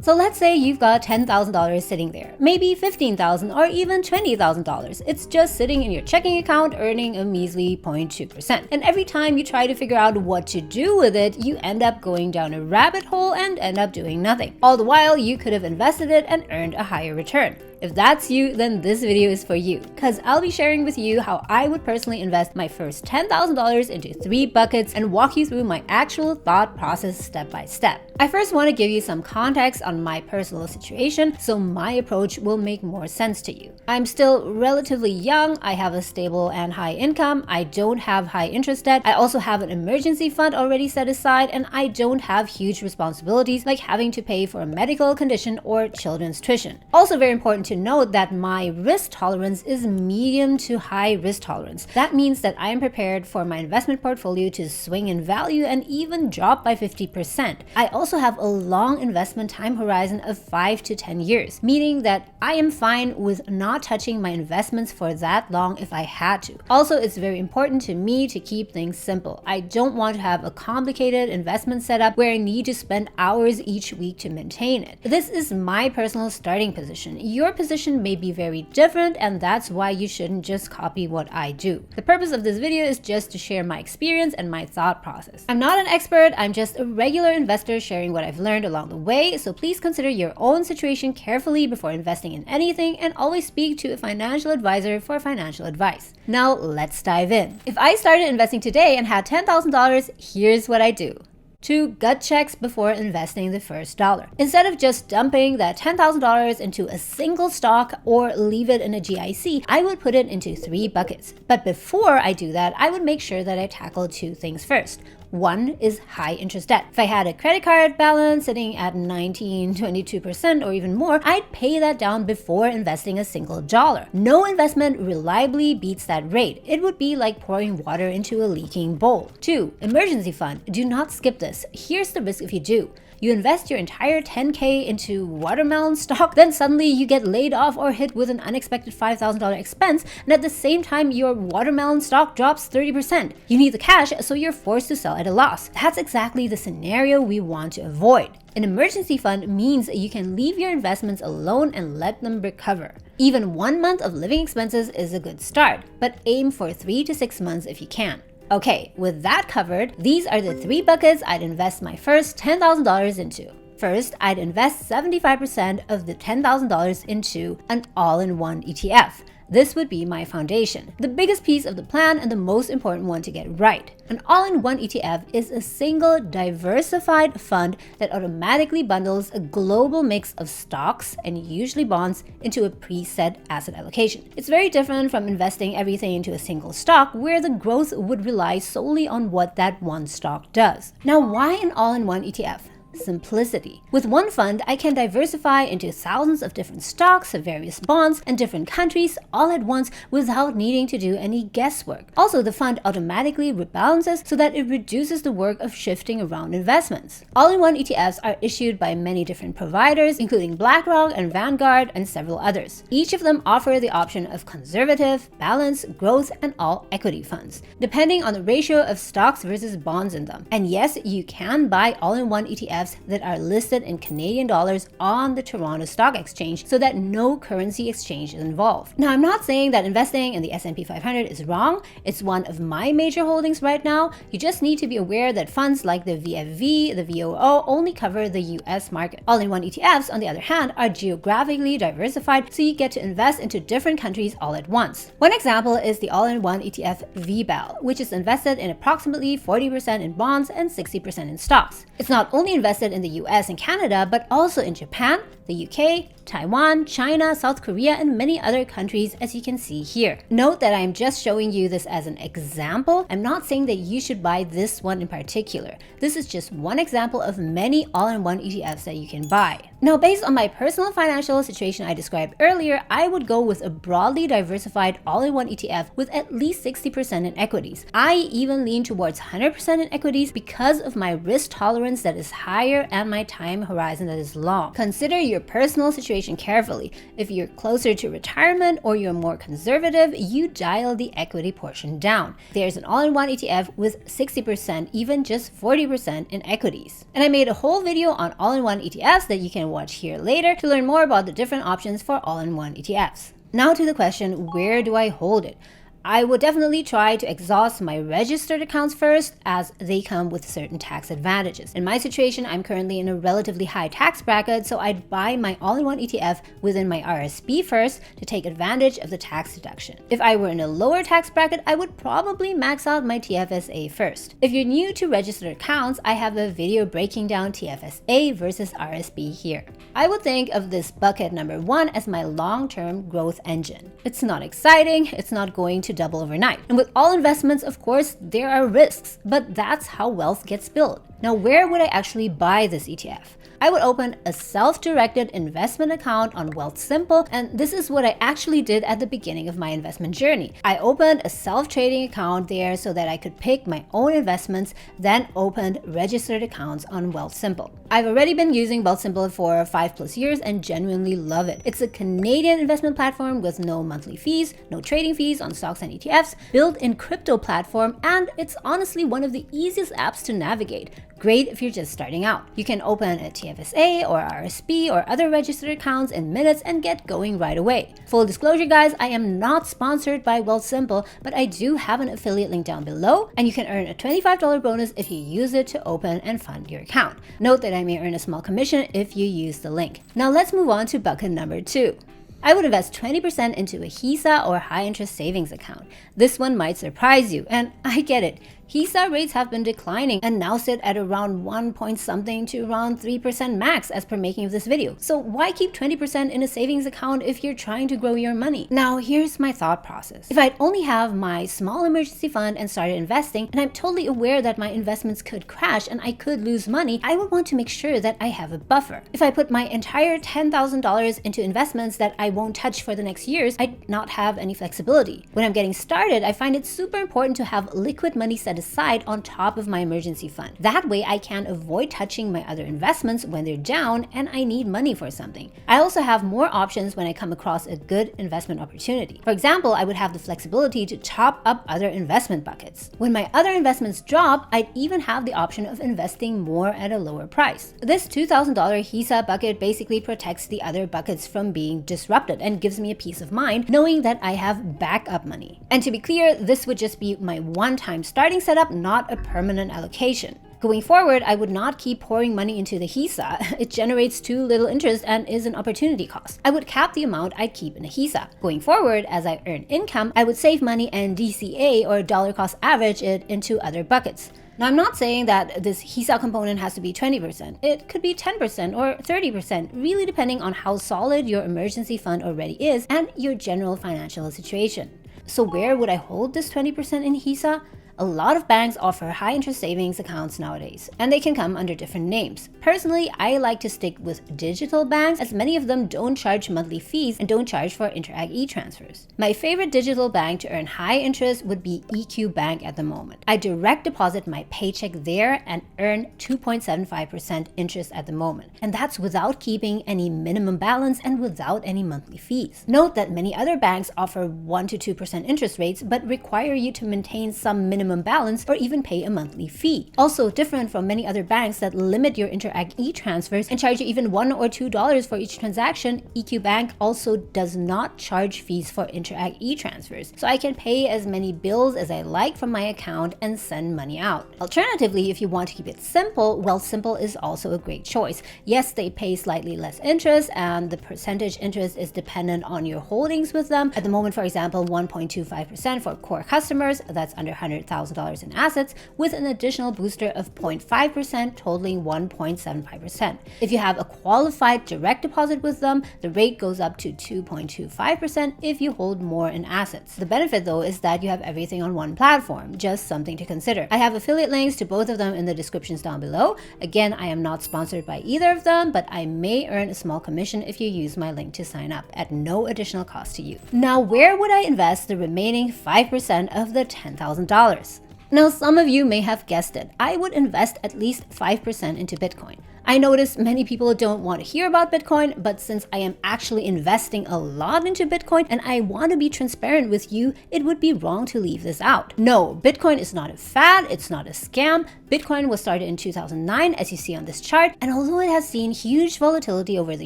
So let's say you've got $10,000 sitting there, maybe $15,000 or even $20,000. It's just sitting in your checking account earning a measly 0.2%. And every time you try to figure out what to do with it, you end up going down a rabbit hole and end up doing nothing. All the while, you could have invested it and earned a higher return. If that's you, then this video is for you, because I'll be sharing with you how I would personally invest my first $10,000 into 3 buckets and walk you through my actual thought process step by step. I first want to give you some context on my personal situation so my approach will make more sense to you. I'm still relatively young, I have a stable and high income, I don't have high interest debt, I also have an emergency fund already set aside, and I don't have huge responsibilities like having to pay for a medical condition or children's tuition. Also very important to note that my risk tolerance is medium to high risk tolerance. That means that I am prepared for my investment portfolio to swing in value and even drop by 50%. I also have a long investment time horizon of 5 to 10 years, meaning that I am fine with not touching my investments for that long if I had to. Also, it's very important to me to keep things simple. I don't want to have a complicated investment setup where I need to spend hours each week to maintain it. This is my personal starting position. Your position may be very different, and that's why you shouldn't just copy what I do. The purpose of this video is just to share my experience and my thought process. I'm not an expert, I'm just a regular investor sharing what I've learned along the way, so please consider your own situation carefully before investing in anything and always speak to a financial advisor for financial advice. Now let's dive in. If I started investing today and had $10,000, here's what I do. 2 gut checks before investing the first dollar. Instead of just dumping that $10,000 into a single stock or leave it in a GIC, I would put it into 3 buckets. But before I do that, I would make sure that I tackle 2 things first. One is high interest debt. If I had a credit card balance sitting at 19, 22% or even more, I'd pay that down before investing a single dollar. No investment reliably beats that rate. It would be like pouring water into a leaking bowl. 2, emergency fund. Do not skip this. Here's the risk if you do. You invest your entire $10K into watermelon stock, then suddenly you get laid off or hit with an unexpected $5,000 expense, and at the same time your watermelon stock drops 30%. You need the cash, so you're forced to sell at a loss. That's exactly the scenario we want to avoid. An emergency fund means you can leave your investments alone and let them recover. Even 1 month of living expenses is a good start, but aim for 3 to 6 months if you can. Okay, with that covered, these are the 3 buckets I'd invest my first $10,000 into. First, I'd invest 75% of the $10,000 into an all-in-one ETF. This would be my foundation, the biggest piece of the plan and the most important one to get right. An all-in-one ETF is a single diversified fund that automatically bundles a global mix of stocks and usually bonds into a preset asset allocation. It's very different from investing everything into a single stock where the growth would rely solely on what that one stock does. Now, why an all-in-one ETF? Simplicity. With one fund, I can diversify into thousands of different stocks, various bonds, and different countries all at once without needing to do any guesswork. Also, the fund automatically rebalances so that it reduces the work of shifting around investments. All-in-one ETFs are issued by many different providers, including BlackRock and Vanguard and several others. Each of them offer the option of conservative, balanced, growth, and all equity funds, depending on the ratio of stocks versus bonds in them. And yes, you can buy all-in-one ETFs that are listed in Canadian dollars on the Toronto Stock Exchange so that no currency exchange is involved. Now, I'm not saying that investing in the S&P 500 is wrong. It's one of my major holdings right now. You just need to be aware that funds like the VFV, the VOO only cover the US market. All-in-one ETFs, on the other hand, are geographically diversified, so you get to invest into different countries all at once. One example is the all-in-one ETF VBAL, which is invested in approximately 40% in bonds and 60% in stocks. It's not only invested in the US and Canada, but also in Japan, the UK, Taiwan, China, South Korea, and many other countries, as you can see here. Note that I am just showing you this as an example. I'm not saying that you should buy this one in particular. This is just one example of many all-in-one ETFs that you can buy. Now, based on my personal financial situation I described earlier, I would go with a broadly diversified all-in-one ETF with at least 60% in equities. I even lean towards 100% in equities because of my risk tolerance that is higher and my time horizon that is long. Consider your your personal situation carefully. If you're closer to retirement or you're more conservative, you dial the equity portion down. There's an all-in-one ETF with 60%, even just 40% in equities. And I made a whole video on all-in-one ETFs that you can watch here later to learn more about the different options for all-in-one ETFs. Now to the question, where do I hold it? I would definitely try to exhaust my registered accounts first, as they come with certain tax advantages. In my situation, I'm currently in a relatively high tax bracket, so I'd buy my all-in-one ETF within my RSP first to take advantage of the tax deduction. If I were in a lower tax bracket, I would probably max out my TFSA first. If you're new to registered accounts, I have a video breaking down TFSA versus RSP here. I would think of this bucket number 1 as my long-term growth engine. It's not exciting, it's not going to double overnight. And with all investments, of course, there are risks, but that's how wealth gets built. Now, where would I actually buy this ETF? I would open a self-directed investment account on Wealthsimple, and this is what I actually did at the beginning of my investment journey. I opened a self-trading account there so that I could pick my own investments, then opened registered accounts on Wealthsimple. I've already been using Wealthsimple for 5+ years and genuinely love it. It's a Canadian investment platform with no monthly fees, no trading fees on stocks and ETFs, built-in crypto platform, and it's honestly one of the easiest apps to navigate. Great if you're just starting out. You can open a TFSA or RSP or other registered accounts in minutes and get going right away. Full disclosure, guys, I am not sponsored by Wealthsimple, but I do have an affiliate link down below, and you can earn a $25 bonus if you use it to open and fund your account. Note that I may earn a small commission if you use the link. Now let's move on to bucket number 2. I would invest 20% into a HISA or high interest savings account. This one might surprise you, and I get it. HISA rates have been declining and now sit at around 1 point something to around 3% max as per making of this video. So why keep 20% in a savings account if you're trying to grow your money? Now here's my thought process. If I'd only have my small emergency fund and started investing, and I'm totally aware that my investments could crash and I could lose money, I would want to make sure that I have a buffer. If I put my entire $10,000 into investments that I won't touch for the next years, I'd not have any flexibility. When I'm getting started, I find it super important to have liquid money set aside on top of my emergency fund. That way I can avoid touching my other investments when they're down and I need money for something. I also have more options when I come across a good investment opportunity. For example, I would have the flexibility to top up other investment buckets. When my other investments drop, I'd even have the option of investing more at a lower price. This $2,000 HISA bucket basically protects the other buckets from being disrupted and gives me a peace of mind knowing that I have backup money. And to be clear, this would just be my one-time starting setup, not a permanent allocation. Going forward, I would not keep pouring money into the HISA. It generates too little interest and is an opportunity cost. I would cap the amount I keep in a HISA. Going forward, as I earn income, I would save money and DCA or dollar cost average it into other buckets. Now, I'm not saying that this HISA component has to be 20%. It could be 10% or 30%, really depending on how solid your emergency fund already is and your general financial situation. So where would I hold this 20% in HISA? A lot of banks offer high interest savings accounts nowadays, and they can come under different names. Personally, I like to stick with digital banks as many of them don't charge monthly fees and don't charge for Interag e-transfers. My favorite digital bank to earn high interest would be EQ Bank at the moment. I direct deposit my paycheck there and earn 2.75% interest at the moment. And that's without keeping any minimum balance and without any monthly fees. Note that many other banks offer 1 to 2% interest rates, but require you to maintain some minimum balance or even pay a monthly fee. Also different from many other banks that limit your Interag e-transfers and charge you even $1 or $2 for each transaction, EQ Bank also does not charge fees for Interag e-transfers. So I can pay as many bills as I like from my account and send money out. Alternatively, if you want to keep it simple, Wealthsimple is also a great choice. Yes, they pay slightly less interest and the percentage interest is dependent on your holdings with them. At the moment, for example, 1.25% for core customers, that's under $100,000 in assets, with an additional booster of 0.5%, totaling 1.75%. If you have a qualified direct deposit with them, the rate goes up to 2.25% if you hold more in assets. The benefit though is that you have everything on one platform, just something to consider. I have affiliate links to both of them in the descriptions down below. Again, I am not sponsored by either of them, but I may earn a small commission if you use my link to sign up at no additional cost to you. Now, where would I invest the remaining 5% of the $10,000? Now, some of you may have guessed it. I would invest at least 5% into Bitcoin. I notice many people don't want to hear about Bitcoin, but since I am actually investing a lot into Bitcoin and I want to be transparent with you, it would be wrong to leave this out. No, Bitcoin is not a fad, it's not a scam. Bitcoin was started in 2009, as you see on this chart, and although it has seen huge volatility over the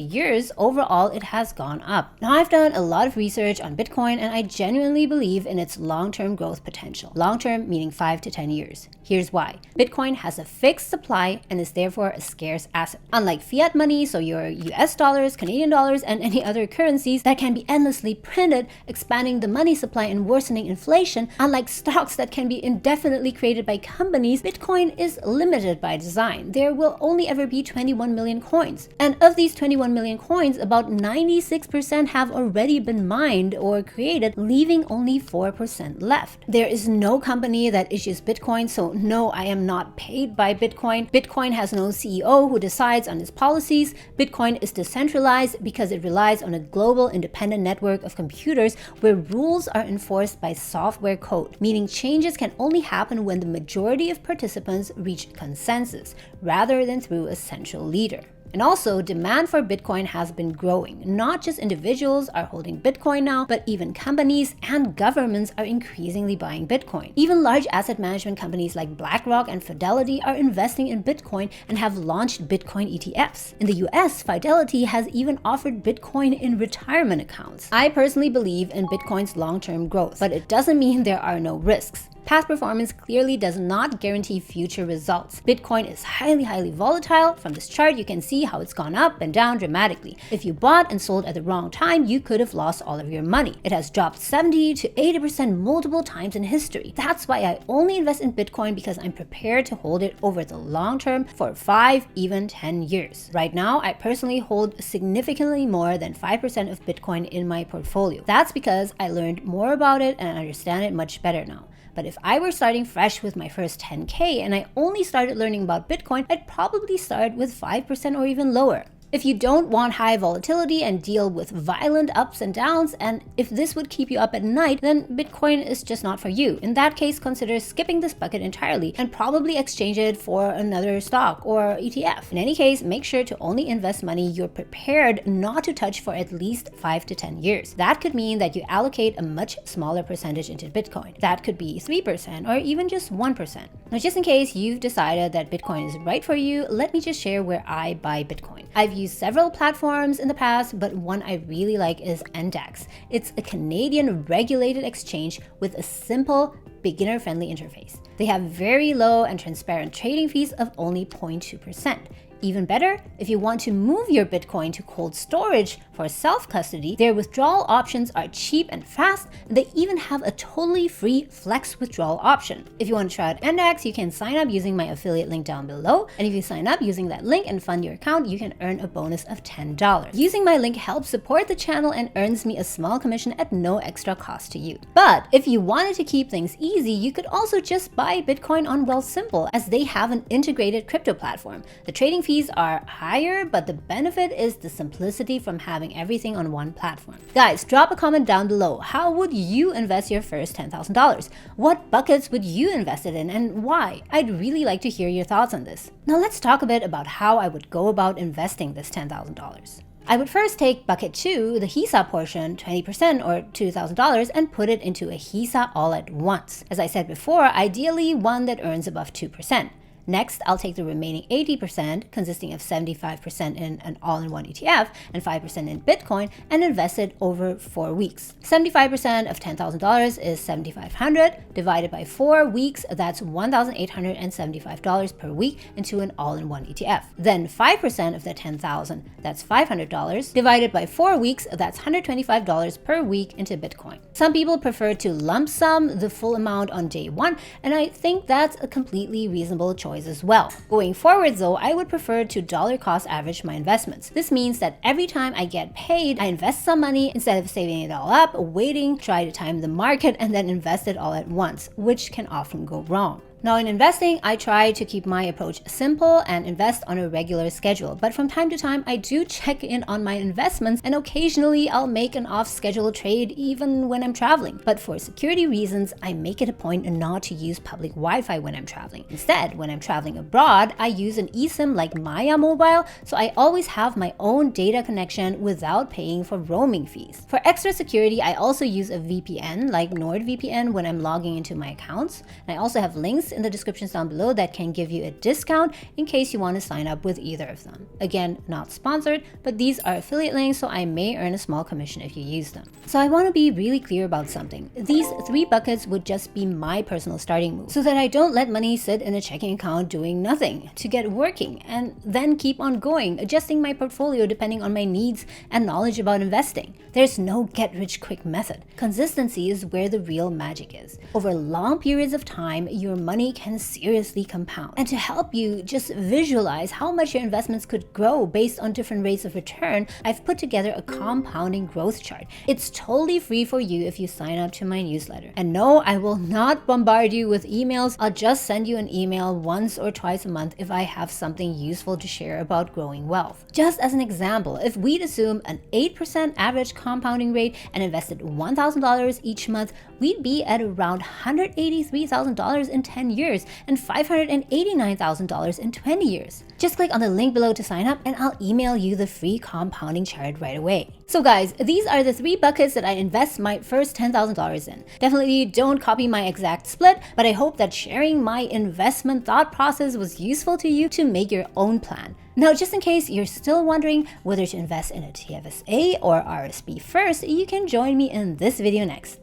years, overall it has gone up. Now, I've done a lot of research on Bitcoin and I genuinely believe in its long-term growth potential. Long-term meaning 5 to 10 years. Here's why. Bitcoin has a fixed supply and is therefore a scarce asset. Unlike fiat money, so your US dollars, Canadian dollars, and any other currencies that can be endlessly printed, expanding the money supply and worsening inflation, unlike stocks that can be indefinitely created by companies, Bitcoin is limited by design. There will only ever be 21 million coins. And of these 21 million coins, about 96% have already been mined or created, leaving only 4% left. There is no company that issues Bitcoin, so no, I am not paid by Bitcoin. Bitcoin has no CEO who decides on its policies. Bitcoin is decentralized because it relies on a global independent network of computers where rules are enforced by software code, meaning changes can only happen when the majority of participants reach consensus, rather than through a central leader. And also, demand for Bitcoin has been growing. Not just individuals are holding Bitcoin now, but even companies and governments are increasingly buying Bitcoin. Even large asset management companies like BlackRock and Fidelity are investing in Bitcoin and have launched Bitcoin ETFs. In the US, Fidelity has even offered Bitcoin in retirement accounts. I personally believe in Bitcoin's long-term growth, but it doesn't mean there are no risks. Past performance clearly does not guarantee future results. Bitcoin is highly volatile. From this chart, you can see how it's gone up and down dramatically. If you bought and sold at the wrong time, you could have lost all of your money. It has dropped 70 to 80% multiple times in history. That's why I only invest in Bitcoin, because I'm prepared to hold it over the long term for 5, even 10 years. Right now, I personally hold significantly more than 5% of Bitcoin in my portfolio. That's because I learned more about it and understand it much better now. But if I were starting fresh with my first 10K and I only started learning about Bitcoin, I'd probably start with 5% or even lower. If you don't want high volatility and deal with violent ups and downs, and if this would keep you up at night, then Bitcoin is just not for you. In that case, consider skipping this bucket entirely and probably exchange it for another stock or ETF. In any case, make sure to only invest money you're prepared not to touch for at least 5 to 10 years. That could mean that you allocate a much smaller percentage into Bitcoin. That could be 3% or even just 1%. Now, just in case you've decided that Bitcoin is right for you, let me just share where I buy Bitcoin. I've used several platforms in the past, but one I really like is Index. It's a Canadian regulated exchange with a simple, beginner-friendly interface. They have very low and transparent trading fees of only 0.2%. Even better, if you want to move your Bitcoin to cold storage for self-custody, their withdrawal options are cheap and fast, and they even have a totally free flex withdrawal option. If you want to try out Index, you can sign up using my affiliate link down below, and if you sign up using that link and fund your account, you can earn a bonus of $10. Using my link helps support the channel and earns me a small commission at no extra cost to you. But if you wanted to keep things easy, you could also just buy Bitcoin on Wealthsimple, as they have an integrated crypto platform. The trading fees are higher, but the benefit is the simplicity from having everything on one platform. Guys, drop a comment down below. How would you invest your first $10,000? What buckets would you invest it in and why? I'd really like to hear your thoughts on this. Now let's talk a bit about how I would go about investing this $10,000. I would first take bucket 2, the HISA portion, 20% or $2,000, and put it into a HISA all at once. As I said before, ideally one that earns above 2%. Next, I'll take the remaining 80%, consisting of 75% in an all-in-one ETF and 5% in Bitcoin, and invest it over 4 weeks. 75% of $10,000 is $7,500, divided by 4 weeks, that's $1,875 per week into an all-in-one ETF. Then 5% of the $10,000, that's $500, divided by 4 weeks, that's $125 per week into Bitcoin. Some people prefer to lump sum the full amount on day one, and I think that's a completely reasonable choice as well. Going forward though, I would prefer to dollar cost average my investments. This means that every time I get paid, I invest some money instead of saving it all up, waiting, try to time the market, and then invest it all at once, which can often go wrong. Now in investing, I try to keep my approach simple and invest on a regular schedule, but from time to time I do check in on my investments, and occasionally I'll make an off-schedule trade even when I'm traveling. But for security reasons, I make it a point not to use public Wi-Fi when I'm traveling. Instead, when I'm traveling abroad, I use an eSIM like Maya Mobile, so I always have my own data connection without paying for roaming fees. For extra security, I also use a VPN like NordVPN when I'm logging into my accounts. And I also have links in the descriptions down below that can give you a discount in case you want to sign up with either of them. Again, not sponsored, but these are affiliate links, so I may earn a small commission if you use them. So I want to be really clear about something. These 3 buckets would just be my personal starting move, so that I don't let money sit in a checking account doing nothing, to get working and then keep on going, adjusting my portfolio depending on my needs and knowledge about investing. There's no get-rich-quick method. Consistency is where the real magic is. Over long periods of time, your money can seriously compound. And to help you just visualize how much your investments could grow based on different rates of return, I've put together a compounding growth chart. It's totally free for you if you sign up to my newsletter. And no, I will not bombard you with emails. I'll just send you an email once or twice a month if I have something useful to share about growing wealth. Just as an example, if we'd assume an 8% average compounding rate and invested $1,000 each month, we'd be at around $183,000 in 10 years and $589,000 in 20 years. Just click on the link below to sign up and I'll email you the free compounding chart right away. So guys, these are the 3 buckets that I invest my first $10,000 in. Definitely don't copy my exact split, but I hope that sharing my investment thought process was useful to you to make your own plan. Now, just in case you're still wondering whether to invest in a TFSA or RSP first, you can join me in this video next.